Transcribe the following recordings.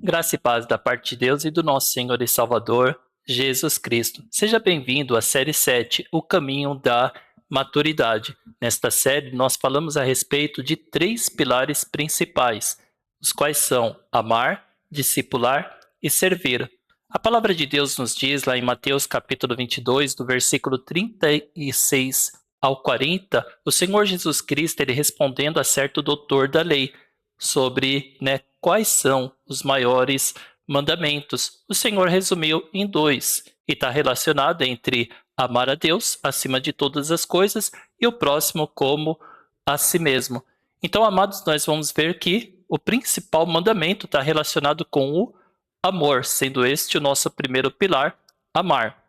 Graça e paz da parte de Deus e do nosso Senhor e Salvador, Jesus Cristo. Seja bem-vindo à série 7, O Caminho da Maturidade. Nesta série, nós falamos a respeito de três pilares principais, os quais são amar, discipular e servir. A palavra de Deus nos diz lá em Mateus capítulo 22, do versículo 36 ao 40, o Senhor Jesus Cristo, ele respondendo a certo doutor da lei, sobre quais são os maiores mandamentos. O Senhor resumiu em dois, e está relacionado entre amar a Deus acima de todas as coisas e o próximo como a si mesmo. Então, amados, nós vamos ver que o principal mandamento está relacionado com o amor, sendo este o nosso primeiro pilar, amar.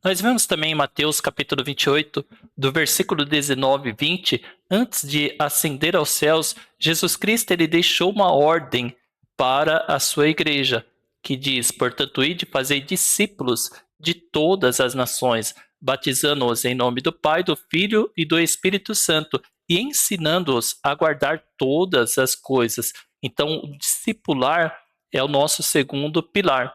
Nós vemos também em Mateus capítulo 28, do versículo 19 e 20, antes de ascender aos céus, Jesus Cristo ele deixou uma ordem para a sua igreja, que diz, portanto, ide fazei discípulos de todas as nações, batizando-os em nome do Pai, do Filho e do Espírito Santo, e ensinando-os a guardar todas as coisas. Então, o discipular é o nosso segundo pilar.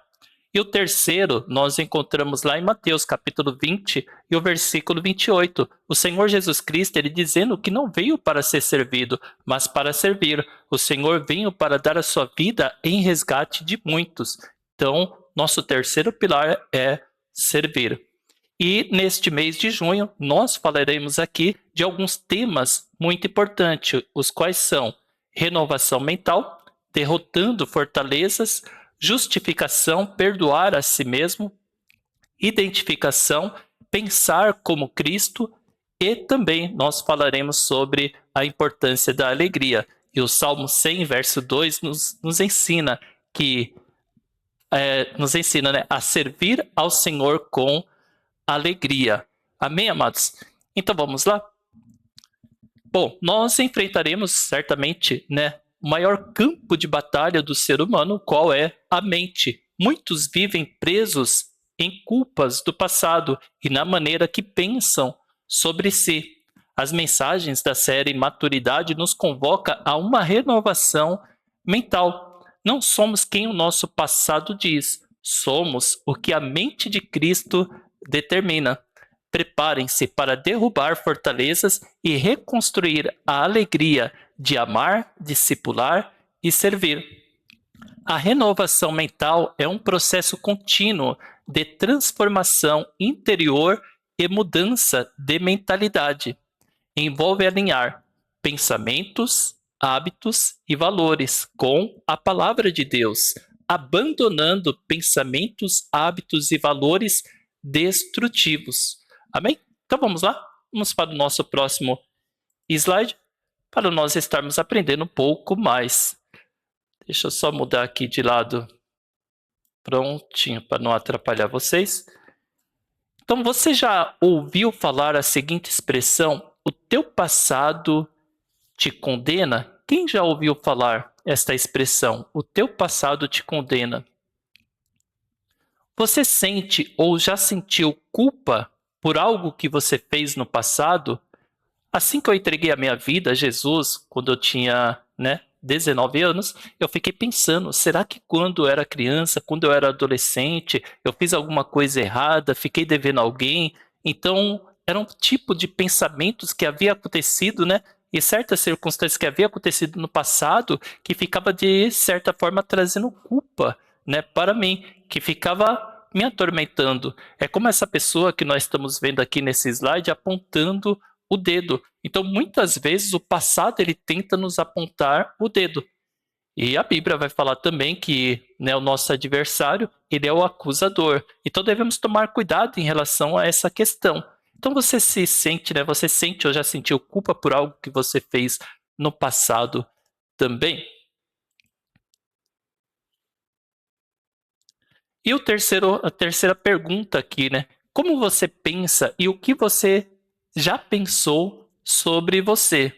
E o terceiro, nós encontramos lá em Mateus, capítulo 20, e o versículo 28. O Senhor Jesus Cristo, ele dizendo que não veio para ser servido, mas para servir. O Senhor veio para dar a sua vida em resgate de muitos. Então, nosso terceiro pilar é servir. E neste mês de junho, nós falaremos aqui de alguns temas muito importantes, os quais são renovação mental, derrotando fortalezas, justificação, perdoar a si mesmo, identificação, pensar como Cristo, e também nós falaremos sobre a importância da alegria. E o Salmo 100, verso 2, nos ensina que a servir ao Senhor com alegria. Amém, amados? Então vamos lá? Bom, nós enfrentaremos certamente, o maior campo de batalha do ser humano, qual é a mente. Muitos vivem presos em culpas do passado e na maneira que pensam sobre si. As mensagens da série Maturidade nos convoca a uma renovação mental. Não somos quem o nosso passado diz, somos o que a mente de Cristo determina. Preparem-se para derrubar fortalezas e reconstruir a alegria de amar, discipular e servir. A renovação mental é um processo contínuo de transformação interior e mudança de mentalidade. Envolve alinhar pensamentos, hábitos e valores com a palavra de Deus, abandonando pensamentos, hábitos e valores destrutivos. Amém? Então vamos lá? Vamos para o nosso próximo slide, para nós estarmos aprendendo um pouco mais. Deixa eu só mudar aqui de lado. Prontinho, para não atrapalhar vocês. Então, você já ouviu falar a seguinte expressão: o teu passado te condena? Quem já ouviu falar esta expressão? O teu passado te condena. Você sente ou já sentiu culpa por algo que você fez no passado? Assim que eu entreguei a minha vida a Jesus, quando eu tinha 19 anos, eu fiquei pensando, será que quando eu era criança, quando eu era adolescente, eu fiz alguma coisa errada, fiquei devendo alguém? Então, era um tipo de pensamentos que havia acontecido, e certas circunstâncias que havia acontecido no passado, que ficava de certa forma trazendo culpa, para mim, que ficava me atormentando. É como essa pessoa que nós estamos vendo aqui nesse slide apontando o dedo. Então, muitas vezes, o passado ele tenta nos apontar o dedo. E a Bíblia vai falar também que o nosso adversário ele é o acusador. Então, devemos tomar cuidado em relação a essa questão. Então, você se sente, você sente ou já sentiu culpa por algo que você fez no passado também? E a terceira pergunta aqui, como você pensa e o que você já pensou sobre você?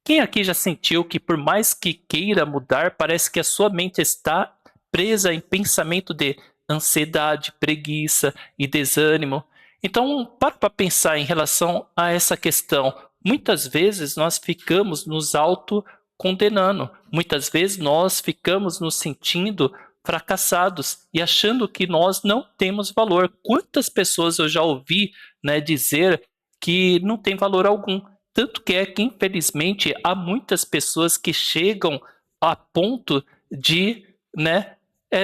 Quem aqui já sentiu que por mais que queira mudar, parece que a sua mente está presa em pensamento de ansiedade, preguiça e desânimo? Então, para pensar em relação a essa questão. Muitas vezes nós ficamos nos auto-condenando. Muitas vezes nós ficamos nos sentindo fracassados e achando que nós não temos valor. Quantas pessoas eu já ouvi, né, dizer que não tem valor algum? Tanto que infelizmente, há muitas pessoas que chegam a ponto de, né,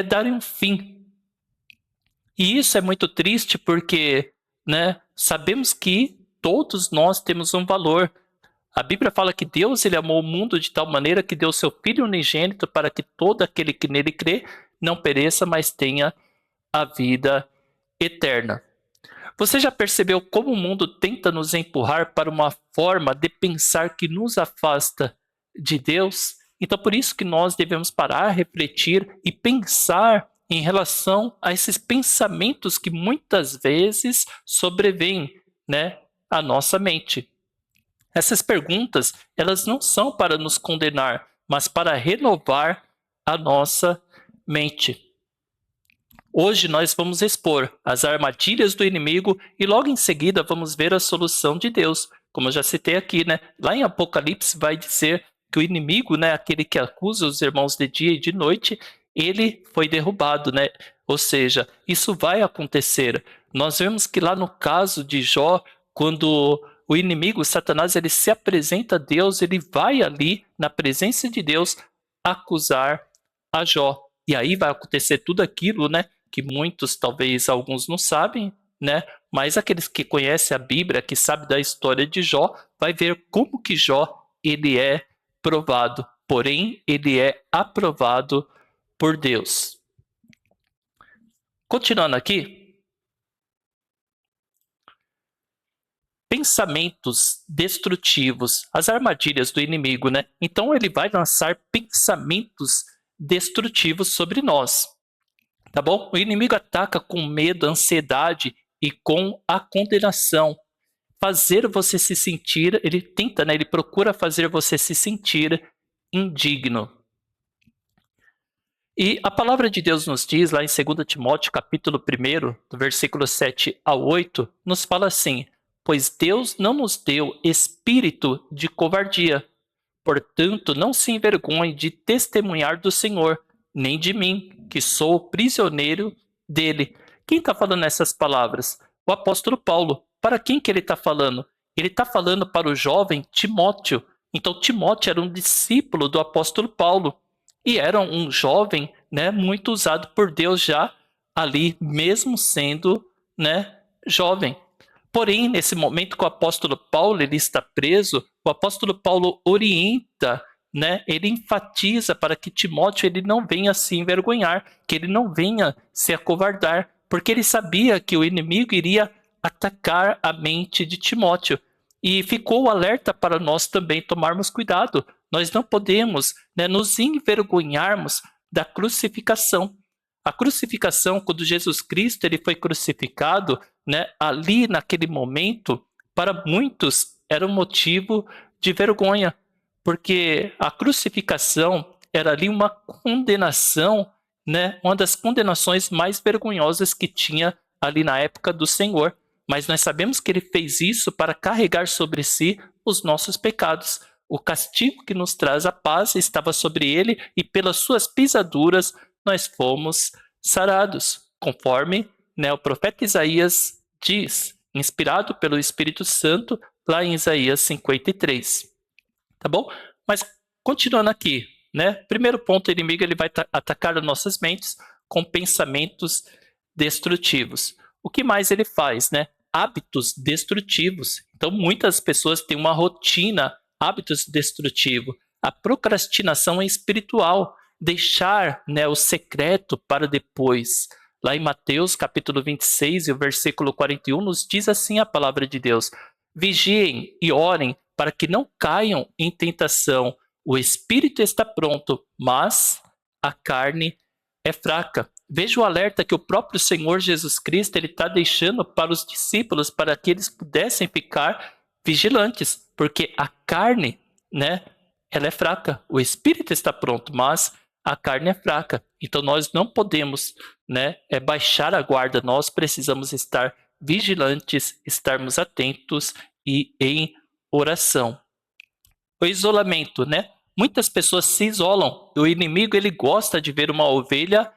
darem um fim. E isso é muito triste porque, né, sabemos que todos nós temos um valor. A Bíblia fala que Deus ele amou o mundo de tal maneira que deu seu Filho unigênito para que todo aquele que nele crê não pereça, mas tenha a vida eterna. Você já percebeu como o mundo tenta nos empurrar para uma forma de pensar que nos afasta de Deus? Então, por isso que nós devemos parar, refletir e pensar em relação a esses pensamentos que muitas vezes sobrevêm, né, à nossa mente. Essas perguntas, elas não são para nos condenar, mas para renovar a nossa mente. Hoje nós vamos expor as armadilhas do inimigo e logo em seguida vamos ver a solução de Deus. Como eu já citei aqui, né? Lá em Apocalipse vai dizer que o inimigo, né, aquele que acusa os irmãos de dia e de noite, ele foi derrubado, né? Ou seja, isso vai acontecer. Nós vemos que lá no caso de Jó, quando o inimigo, Satanás, ele se apresenta a Deus, ele vai ali na presença de Deus acusar a Jó. E aí vai acontecer tudo aquilo, né, que muitos, talvez alguns não sabem, né? Mas aqueles que conhecem a Bíblia, que sabem da história de Jó, vai ver como que Jó ele é provado, porém ele é aprovado por Deus. Continuando aqui, pensamentos destrutivos, as armadilhas do inimigo, né? Então ele vai lançar pensamentos destrutivos sobre nós. Tá bom? O inimigo ataca com medo, ansiedade e com a condenação. Fazer você se sentir, ele tenta, né? Ele procura fazer você se sentir indigno. E a palavra de Deus nos diz, lá em 2 Timóteo, capítulo 1, do versículo 7 ao 8, nos fala assim: pois Deus não nos deu espírito de covardia, portanto não se envergonhe de testemunhar do Senhor, nem de mim, que sou prisioneiro dele. Quem está falando essas palavras? O apóstolo Paulo. Para quem que ele está falando? Ele está falando para o jovem Timóteo. Então Timóteo era um discípulo do apóstolo Paulo e era um jovem, né, muito usado por Deus já ali, mesmo sendo, né, jovem. Porém, nesse momento que o apóstolo Paulo ele está preso, o apóstolo Paulo orienta, né, ele enfatiza para que Timóteo ele não venha se envergonhar, que ele não venha se acovardar, porque ele sabia que o inimigo iria atacar a mente de Timóteo. E ficou o alerta para nós também tomarmos cuidado. Nós não podemos, né, nos envergonharmos da crucificação. A crucificação, quando Jesus Cristo ele foi crucificado, né, ali naquele momento, para muitos era um motivo de vergonha, porque a crucificação era ali uma condenação, né, uma das condenações mais vergonhosas que tinha ali na época do Senhor. Mas nós sabemos que ele fez isso para carregar sobre si os nossos pecados. O castigo que nos traz a paz estava sobre ele e pelas suas pisaduras nós fomos sarados, conforme, né, o profeta Isaías diz, inspirado pelo Espírito Santo, lá em Isaías 53. Tá bom? Mas continuando aqui, né? Primeiro ponto, o inimigo ele vai atacar as nossas mentes com pensamentos destrutivos. O que mais ele faz, né? Hábitos destrutivos. Então, muitas pessoas têm uma rotina, hábitos destrutivos. A procrastinação é espiritual. Deixar, né, o secreto para depois. Lá em Mateus capítulo 26 e o versículo 41 nos diz assim a palavra de Deus: vigiem e orem para que não caiam em tentação. O espírito está pronto, mas a carne é fraca. Veja o alerta que o próprio Senhor Jesus Cristo ele está deixando para os discípulos, para que eles pudessem ficar vigilantes, porque a carne, né, ela é fraca. O espírito está pronto, mas a carne é fraca. Então nós não podemos, né, baixar a guarda. Nós precisamos estar vigilantes, estarmos atentos e em oração. O isolamento, né? Muitas pessoas se isolam. O inimigo ele gosta de ver uma ovelha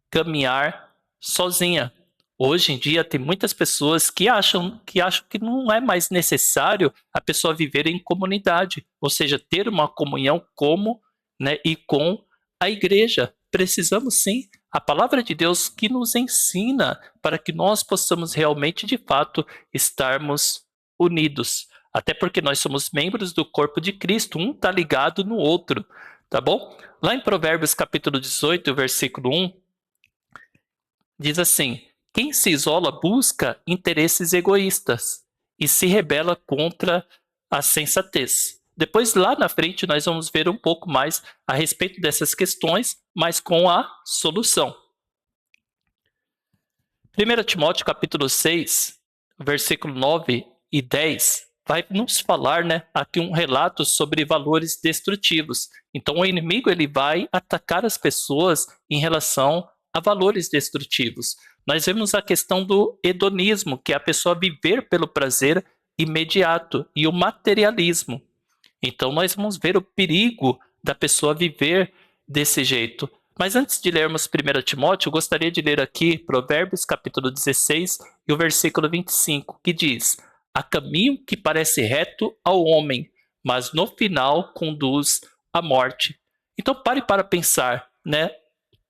caminhar sozinha. Hoje em dia tem muitas pessoas que acham que não é mais necessário a pessoa viver em comunidade, ou seja, ter uma comunhão como, né, e com a igreja. Precisamos sim. A palavra de Deus que nos ensina para que nós possamos realmente, de fato, estarmos unidos. Até porque nós somos membros do corpo de Cristo, um está ligado no outro, tá bom? Lá em Provérbios capítulo 18, versículo 1, diz assim: quem se isola busca interesses egoístas e se rebela contra a sensatez. Depois, lá na frente, nós vamos ver um pouco mais a respeito dessas questões, mas com a solução. 1 Timóteo capítulo 6, versículo 9 e 10, vai nos falar, né, aqui um relato sobre valores destrutivos. Então, o inimigo ele vai atacar as pessoas em relação a valores destrutivos. Nós vemos a questão do hedonismo, que é a pessoa viver pelo prazer imediato, e o materialismo. Então, nós vamos ver o perigo da pessoa viver desse jeito. Mas antes de lermos 1 Timóteo, eu gostaria de ler aqui Provérbios capítulo 16 e o versículo 25, que diz: há caminho que parece reto ao homem, mas no final conduz à morte. Então pare para pensar, né?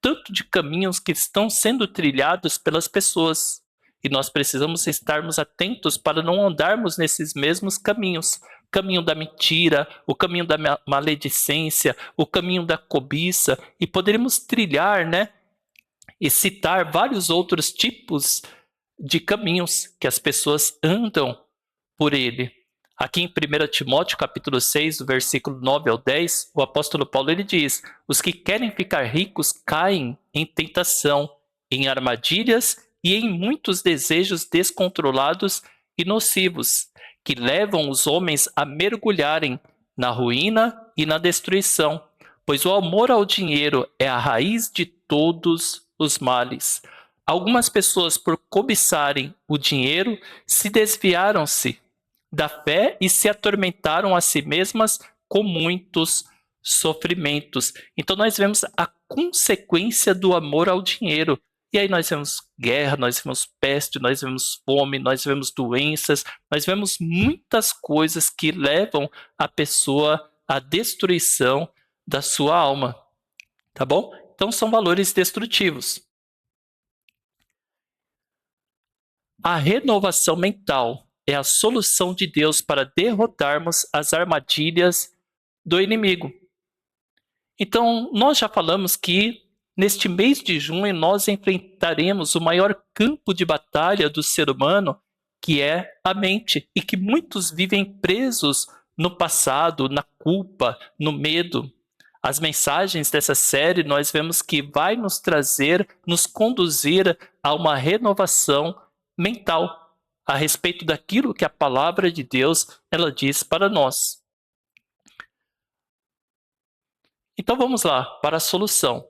Tanto de caminhos que estão sendo trilhados pelas pessoas. E nós precisamos estarmos atentos para não andarmos nesses mesmos caminhos. Caminho da mentira, o caminho da maledicência, o caminho da cobiça, e poderemos trilhar, né, e citar vários outros tipos de caminhos que as pessoas andam por ele. Aqui em 1 Timóteo capítulo 6, do versículo 9 ao 10, o apóstolo Paulo ele diz: os que querem ficar ricos caem em tentação, em armadilhas e em muitos desejos descontrolados e nocivos, que levam os homens a mergulharem na ruína e na destruição, pois o amor ao dinheiro é a raiz de todos os males. Algumas pessoas, por cobiçarem o dinheiro, se desviaram-se da fé e se atormentaram a si mesmas com muitos sofrimentos. Então nós vemos a consequência do amor ao dinheiro. E aí nós vemos guerra, nós vemos peste, nós vemos fome, nós vemos doenças, nós vemos muitas coisas que levam a pessoa à destruição da sua alma, tá bom? Então são valores destrutivos. A renovação mental é a solução de Deus para derrotarmos as armadilhas do inimigo. Então, nós já falamos que neste mês de junho nós enfrentaremos o maior campo de batalha do ser humano, que é a mente, e que muitos vivem presos no passado, na culpa, no medo. As mensagens dessa série nós vemos que vai nos trazer, nos conduzir a uma renovação mental a respeito daquilo que a palavra de Deus ela diz para nós. Então vamos lá para a solução.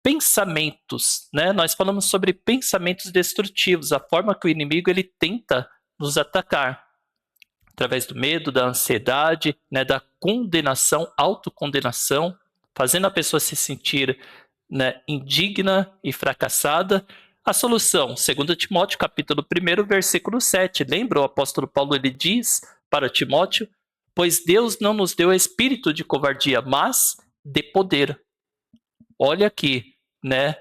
Pensamentos, né? Nós falamos sobre pensamentos destrutivos, a forma que o inimigo ele tenta nos atacar através do medo, da ansiedade, né, da condenação, autocondenação, fazendo a pessoa se sentir, né, indigna e fracassada. A solução, 2 Timóteo capítulo 1, versículo 7. Lembra o apóstolo Paulo, ele diz para Timóteo: pois Deus não nos deu espírito de covardia, mas de poder. Olha aqui, né,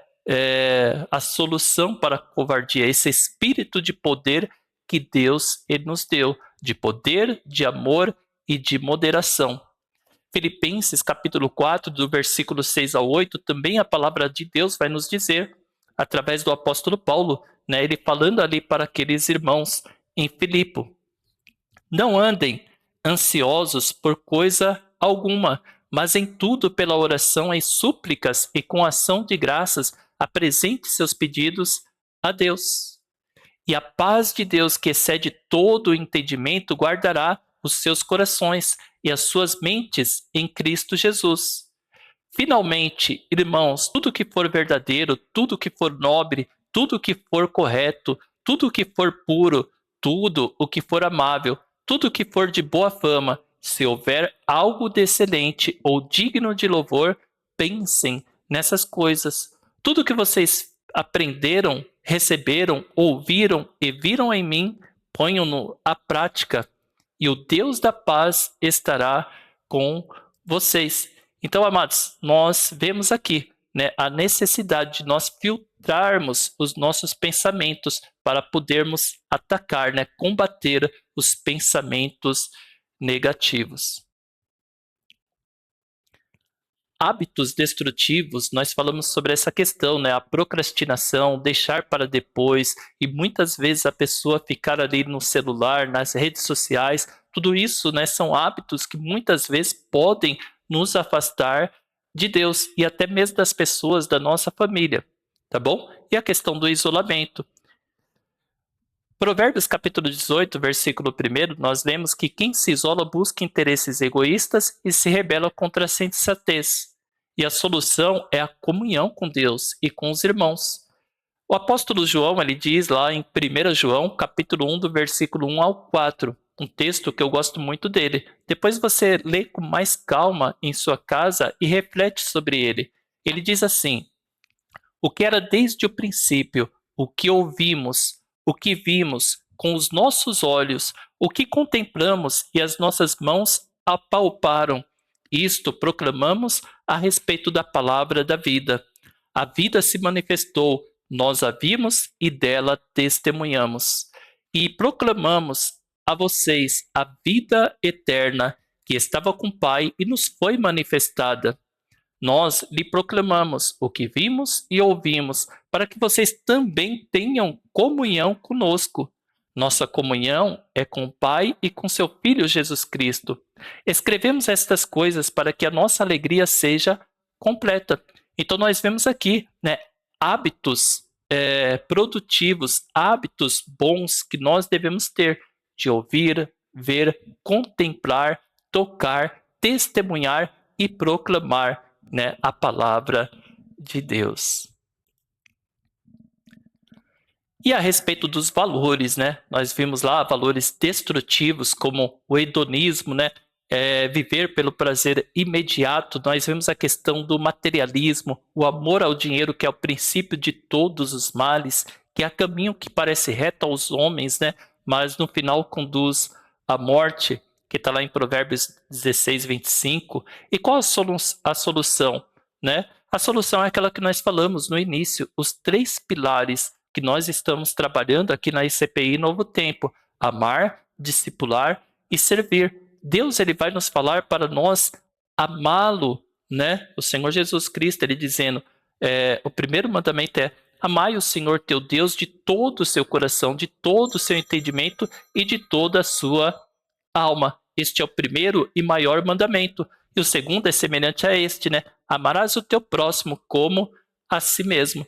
a solução para a covardia, esse espírito de poder que Deus ele nos deu, de poder, de amor e de moderação. Filipenses capítulo 4, do versículo 6 ao 8, também a palavra de Deus vai nos dizer, através do apóstolo Paulo, né, ele falando ali para aqueles irmãos em Filipo: não andem ansiosos por coisa alguma, mas em tudo pela oração e súplicas e com ação de graças apresente seus pedidos a Deus. E a paz de Deus, que excede todo o entendimento, guardará os seus corações e as suas mentes em Cristo Jesus. Finalmente, irmãos, tudo que for verdadeiro, tudo que for nobre, tudo que for correto, tudo que for puro, tudo o que for amável, tudo que for de boa fama, se houver algo de excelente ou digno de louvor, pensem nessas coisas. tudo que vocês aprenderam, receberam, ouviram e viram em mim, ponham-no à prática, e o Deus da paz estará com vocês. Então, amados, nós vemos aqui, né, a necessidade de nós filtrarmos os nossos pensamentos para podermos atacar, né, combater os pensamentos negativos. Hábitos destrutivos, nós falamos sobre essa questão, né? A procrastinação, deixar para depois, e muitas vezes a pessoa ficar ali no celular, nas redes sociais, tudo isso, né, são hábitos que muitas vezes podem nos afastar de Deus e até mesmo das pessoas da nossa família, tá bom? E a questão do isolamento. Provérbios capítulo 18, versículo 1, nós lemos que quem se isola busca interesses egoístas e se rebela contra a sensatez. E a solução é a comunhão com Deus e com os irmãos. O apóstolo João, ele diz lá em 1 João, capítulo 1, do versículo 1 ao 4, um texto que eu gosto muito dele. Depois você lê com mais calma em sua casa e reflete sobre ele. Ele diz assim: o que era desde o princípio, o que ouvimos, o que vimos com os nossos olhos, o que contemplamos e as nossas mãos apalparam, isto proclamamos a respeito da palavra da vida. A vida se manifestou, nós a vimos e dela testemunhamos. E proclamamos a vocês a vida eterna que estava com o Pai e nos foi manifestada. Nós lhe proclamamos o que vimos e ouvimos, para que vocês também tenham comunhão conosco. Nossa comunhão é com o Pai e com seu Filho Jesus Cristo. Escrevemos estas coisas para que a nossa alegria seja completa. Então nós vemos aqui, né, hábitos produtivos, hábitos bons que nós devemos ter de ouvir, ver, contemplar, tocar, testemunhar e proclamar, né, a palavra de Deus. E a respeito dos valores, né? Nós vimos lá valores destrutivos como o hedonismo, né? Viver pelo prazer imediato. Nós vemos a questão do materialismo, o amor ao dinheiro, que é o princípio de todos os males, que é caminho que parece reto aos homens, né? Mas no final conduz à morte, que está lá em Provérbios 16, 25. E qual a solução, né? A solução é aquela que nós falamos no início, os 3 pilares que nós estamos trabalhando aqui na ICPI Novo Tempo: amar, discipular e servir. Deus, ele vai nos falar para nós amá-lo, né? O Senhor Jesus Cristo, ele dizendo, o primeiro mandamento é: amai o Senhor teu Deus de todo o seu coração, de todo o seu entendimento e de toda a sua alma. Este é o primeiro e maior mandamento. E o segundo é semelhante a este, né? Amarás o teu próximo como a si mesmo.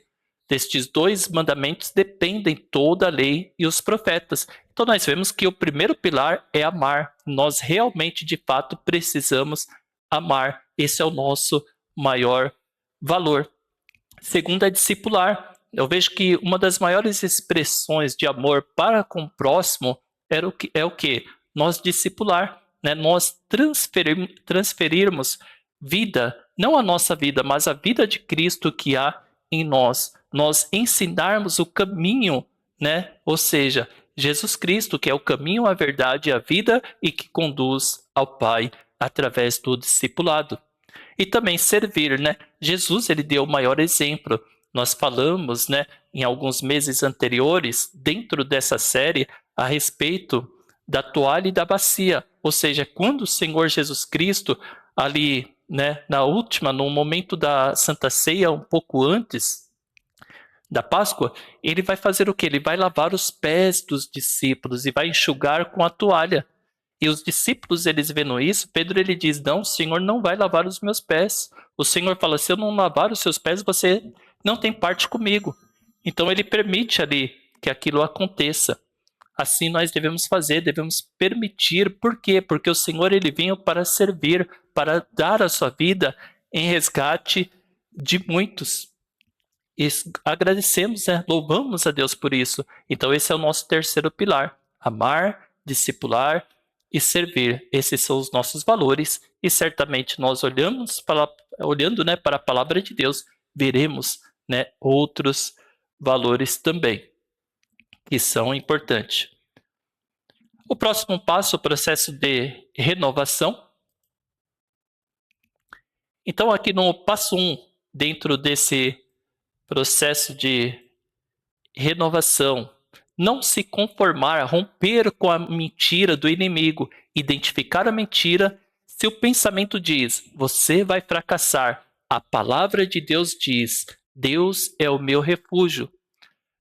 Destes 2 mandamentos dependem toda a lei e os profetas. Então nós vemos que o primeiro pilar é amar. Nós realmente, de fato, precisamos amar. Esse é o nosso maior valor. Segundo é discipular. Eu vejo que uma das maiores expressões de amor para com o próximo é o que? Nós discipular, né? Nós transferirmos vida, não a nossa vida, mas a vida de Cristo que há em nós. Nós ensinarmos o caminho, né? Ou seja, Jesus Cristo, que é o caminho, a verdade e a vida e que conduz ao Pai através do discipulado. E também servir, né? Jesus, ele deu o maior exemplo. Nós falamos, né, em alguns meses anteriores, dentro dessa série, a respeito da toalha e da bacia. Ou seja, quando o Senhor Jesus Cristo, ali, né, no momento da Santa Ceia, um pouco antes da Páscoa, ele vai fazer o quê? Ele vai lavar os pés dos discípulos e vai enxugar com a toalha. E os discípulos, eles vendo isso, Pedro, ele diz: não, o Senhor não vai lavar os meus pés. O Senhor fala: se eu não lavar os seus pés, você não tem parte comigo. Então ele permite ali que aquilo aconteça. Assim nós devemos fazer, devemos permitir. Por quê? Porque o Senhor, ele veio para servir, para dar a sua vida em resgate de muitos. E agradecemos, né? Louvamos a Deus por isso. Então esse é o nosso terceiro pilar: amar, discipular e servir. Esses são os nossos valores, e certamente nós olhando, né, para a palavra de Deus, veremos né, outros valores também, que são importantes. O próximo passo, o processo de renovação. Então, aqui no passo 1, dentro desse processo de renovação, não se conformar, romper com a mentira do inimigo, identificar a mentira. Se o pensamento diz, você vai fracassar, a palavra de Deus diz, Deus é o meu refúgio.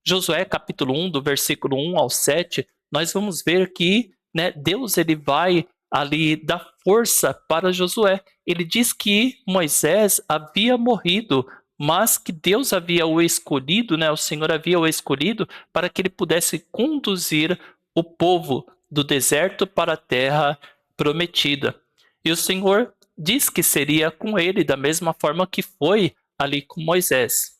Josué capítulo 1, do versículo 1 ao 7, nós vamos ver que, né, Deus ele vai ali dar força para Josué. Ele diz que Moisés havia morrido, mas que Deus havia o escolhido, né, o Senhor havia o escolhido para que ele pudesse conduzir o povo do deserto para a terra prometida. E o Senhor diz que seria com ele da mesma forma que foi ali com Moisés.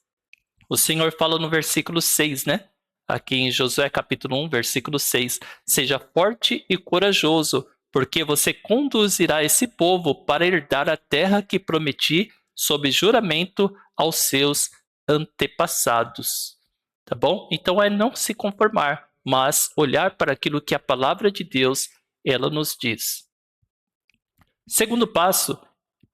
O Senhor fala no versículo 6, né? Aqui em Josué capítulo 1, versículo 6. Seja forte e corajoso, porque você conduzirá esse povo para herdar a terra que prometi sob juramento aos seus antepassados. Tá bom? Então é não se conformar, mas olhar para aquilo que a palavra de Deus ela nos diz. Segundo passo,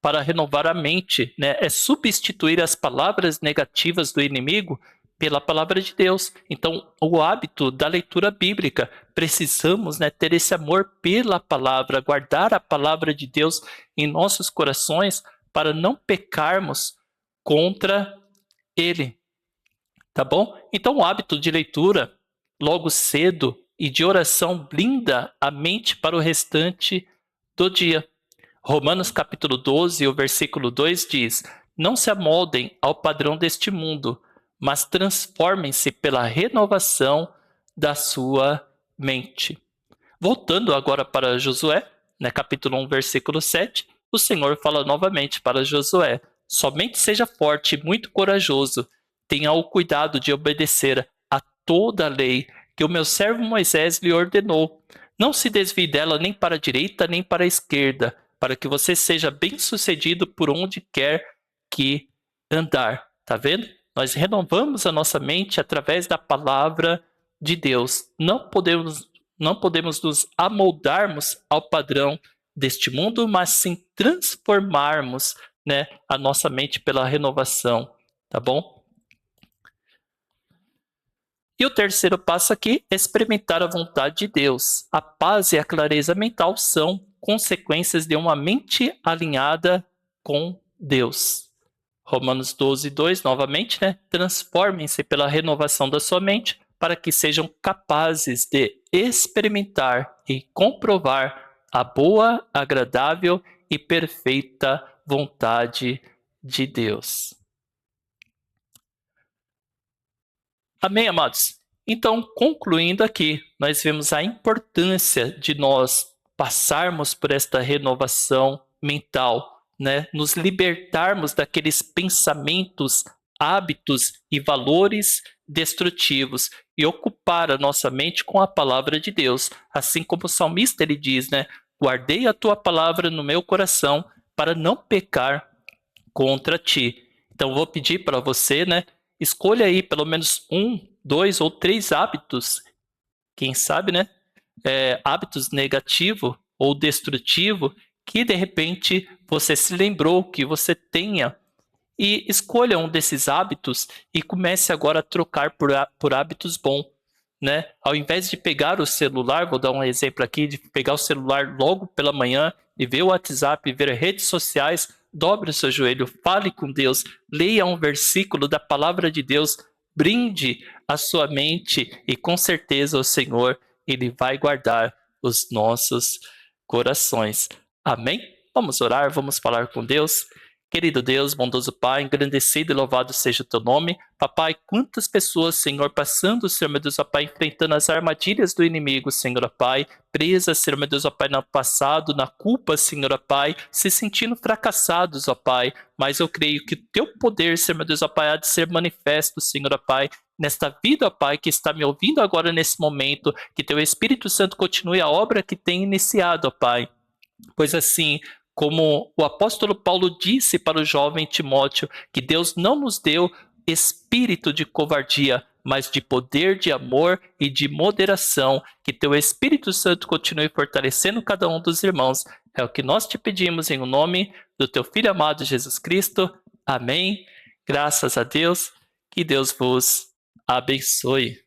para renovar a mente, né, é substituir as palavras negativas do inimigo pela palavra de Deus. Então, o hábito da leitura bíblica, precisamos, né, ter esse amor pela palavra, guardar a palavra de Deus em nossos corações para não pecarmos contra ele. Tá bom? Então, o hábito de leitura logo cedo e de oração blinda a mente para o restante do dia. Romanos capítulo 12, o versículo 2 diz: não se amoldem ao padrão deste mundo, mas transformem-se pela renovação da sua mente. Voltando agora para Josué, né, capítulo 1, versículo 7, o Senhor fala novamente para Josué: somente seja forte e muito corajoso, tenha o cuidado de obedecer a toda a lei que o meu servo Moisés lhe ordenou. Não se desvie dela nem para a direita nem para a esquerda, para que você seja bem-sucedido por onde quer que andar. Tá vendo? Nós renovamos a nossa mente através da palavra de Deus. Não podemos nos amoldarmos ao padrão deste mundo, mas sim transformarmos, né, a nossa mente pela renovação. Tá bom? E o terceiro passo aqui é experimentar a vontade de Deus. A paz e a clareza mental são consequências de uma mente alinhada com Deus. Romanos 12, 2, novamente, né? Transformem-se pela renovação da sua mente para que sejam capazes de experimentar e comprovar a boa, agradável e perfeita vontade de Deus. Amém, amados? Então, concluindo aqui, nós vemos a importância de nós passarmos por esta renovação mental, né? Nos libertarmos daqueles pensamentos, hábitos e valores destrutivos e ocupar a nossa mente com a palavra de Deus. Assim como o salmista ele diz, né? Guardei a tua palavra no meu coração para não pecar contra ti. Então, vou pedir para você, né? Escolha aí pelo menos 1, 2 ou 3 hábitos, quem sabe, né? Hábitos negativo ou destrutivo que de repente você se lembrou que você tenha. E escolha um desses hábitos e comece agora a trocar por hábitos bons, né? Ao invés de pegar o celular, vou dar um exemplo aqui, de pegar o celular logo pela manhã e ver o WhatsApp, ver redes sociais, dobre o seu joelho, fale com Deus, leia um versículo da palavra de Deus, brinde a sua mente e com certeza o Senhor, ele vai guardar os nossos corações. Amém? Vamos orar, vamos falar com Deus. Querido Deus, bondoso Pai, engrandecido e louvado seja o teu nome. Papai, quantas pessoas, Senhor, passando, Senhor, meu Deus, ó Pai, enfrentando as armadilhas do inimigo, Senhor, ó Pai, presas, Senhor, meu Deus, ó Pai, no passado, na culpa, Senhor, ó Pai, se sentindo fracassados, ó Pai, mas eu creio que o teu poder, Senhor, meu Deus, ó Pai, há de ser manifesto, Senhor, ó Pai, nesta vida, ó Pai, que está me ouvindo agora nesse momento, que teu Espírito Santo continue a obra que tem iniciado, ó Pai, pois assim, como o apóstolo Paulo disse para o jovem Timóteo, que Deus não nos deu espírito de covardia, mas de poder, de amor e de moderação. Que teu Espírito Santo continue fortalecendo cada um dos irmãos. É o que nós te pedimos em nome do teu Filho amado Jesus Cristo. Amém. Graças a Deus. Que Deus vos abençoe.